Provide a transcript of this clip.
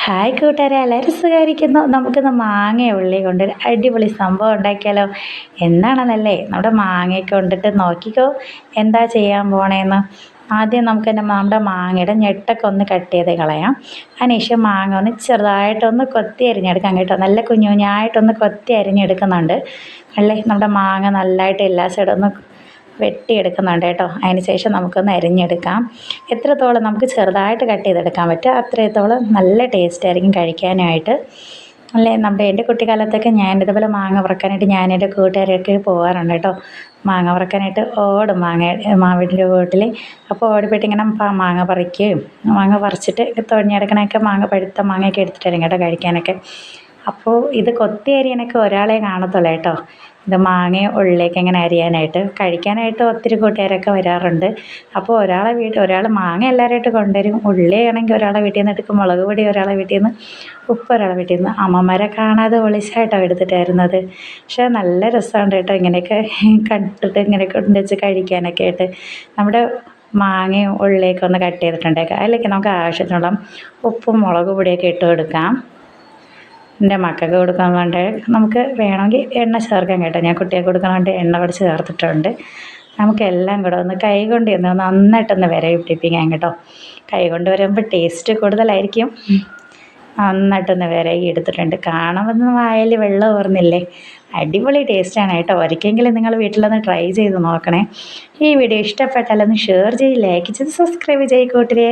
Hi കൂട്ടുകാരെ, എല്ലാവരും സുഖമായിരിക്കുന്നു. നമുക്കിന്ന് മാങ്ങ ഉള്ളി കൊണ്ടൊരു അടിപൊളി സംഭവം ഉണ്ടാക്കിയാലോ? എന്താണെന്നല്ലേ, നമ്മുടെ മാങ്ങയൊക്കെ കൊണ്ടിട്ട് നോക്കിക്കോ എന്താ ചെയ്യാൻ പോണേന്ന്. ആദ്യം നമുക്ക് തന്നെ നമ്മുടെ മാങ്ങയുടെ ഞെട്ടൊക്കെ ഒന്ന് കട്ട് ചെയ്ത് കളയാം. അതിനുശേഷം മാങ്ങ ഒന്ന് ചെറുതായിട്ടൊന്ന് കൊത്തി അരിഞ്ഞെടുക്കാം കേട്ടോ. നല്ല കുഞ്ഞു കുഞ്ഞായിട്ടൊന്ന് കൊത്തി അരിഞ്ഞെടുക്കുന്നുണ്ട്. അല്ലേ, നമ്മുടെ മാങ്ങ നല്ലതായിട്ട് എല്ലാ സൈഡും ഒന്ന് വെട്ടിയെടുക്കുന്നുണ്ട് കേട്ടോ. അതിന് ശേഷം നമുക്കൊന്ന് അരിഞ്ഞെടുക്കാം. എത്രത്തോളം നമുക്ക് ചെറുതായിട്ട് കട്ട് ചെയ്തെടുക്കാൻ പറ്റുക അത്രത്തോളം നല്ല ടേസ്റ്റ് ആയിരിക്കും കഴിക്കാനായിട്ട്. അല്ലേ, എൻ്റെ കുട്ടിക്കാലത്തൊക്കെ ഞാൻ ഇതുപോലെ മാങ്ങ വറുക്കാനായിട്ട് ഞാൻ എൻ്റെ കൂട്ടുകാരൊക്കെ പോകാറുണ്ട് കേട്ടോ. മാങ്ങ വറുക്കാനായിട്ട് ഓടും മാവിൻ്റെ വീട്ടിൽ. അപ്പോൾ ഓടിപ്പോയിട്ട് ഇങ്ങനെ മാങ്ങ പറിക്കുകയും മാങ്ങ പറിച്ചിട്ട് തൊഴിഞ്ഞെടുക്കണൊക്കെ മാങ്ങ പഴുത്ത മാങ്ങയൊക്കെ എടുത്തിട്ടായിരിക്കും കേട്ടോ കഴിക്കാനൊക്കെ. അപ്പോൾ ഇത് കൊത്തി അരിയാനൊക്കെ ഒരാളെ കാണത്തുള്ളൂ കേട്ടോ. ഇത് മാങ്ങയും ഉള്ളിലേക്ക് ഇങ്ങനെ അരിയാനായിട്ട് കഴിക്കാനായിട്ട് ഒത്തിരി കൂട്ടുകാരൊക്കെ വരാറുണ്ട്. അപ്പോൾ ഒരാൾ മാങ്ങ എല്ലാവരുമായിട്ട് കൊണ്ടുവരും. ഉള്ളിയാണെങ്കിൽ ഒരാളെ വീട്ടിൽ നിന്ന് എടുക്കും, മുളക് പൊടി ഒരാളെ വീട്ടിൽ നിന്ന്, ഉപ്പ് ഒരാളെ വീട്ടിൽ നിന്ന്. അമ്മമാരെ കാണാതെ ഒളിച്ചായിട്ടോ എടുത്തിട്ട് വരുന്നത്. പക്ഷേ നല്ല രസമുണ്ട് കേട്ടോ ഇങ്ങനെയൊക്കെ കണ്ടിട്ട് ഇങ്ങനെ കൊണ്ടുവച്ച് കഴിക്കാനൊക്കെ ആയിട്ട്. നമ്മുടെ മാങ്ങയും ഉള്ളിയൊക്കെ ഒന്ന് കട്ട് ചെയ്തിട്ടുണ്ടേക്കാം. അതിലേക്ക് നമുക്ക് ആവശ്യത്തിനുള്ള ഉപ്പും മുളക് പൊടിയൊക്കെ ഇട്ട് കൊടുക്കാം. എൻ്റെ മക്കൾക്ക് കൊടുക്കാൻ വേണ്ടി നമുക്ക് വേണമെങ്കിൽ എണ്ണ ചേർക്കാം കേട്ടോ. ഞാൻ കുട്ടികൾക്ക് കൊടുക്കാൻ വേണ്ടി എണ്ണ കൂടെ ചേർത്തിട്ടുണ്ട്. നമുക്കെല്ലാം കൂടെ ഒന്ന് കൈ കൊണ്ട് നന്നായിട്ടൊന്ന് വിരവി പിടിപ്പിക്കാം കേട്ടോ. കൈ കൊണ്ട് വരുമ്പോൾ ടേസ്റ്റ് കൂടുതലായിരിക്കും. നന്നായിട്ടൊന്ന് വിരകി എടുത്തിട്ടുണ്ട്. കാണുമ്പോൾ വായിൽ വെള്ളം ഊർന്നില്ലേ. അടിപൊളി ടേസ്റ്റാണ് കേട്ടോ. ഒരിക്കലെങ്കിലും നിങ്ങൾ വീട്ടിലൊന്ന് ട്രൈ ചെയ്ത് നോക്കണേ. ഈ വീഡിയോ ഇഷ്ടപ്പെട്ടാലൊന്ന് ഷെയർ ചെയ്ത് ലൈക്ക് ചെയ്ത് സബ്സ്ക്രൈബ് ചെയ്ത് കൂട്ടരേ.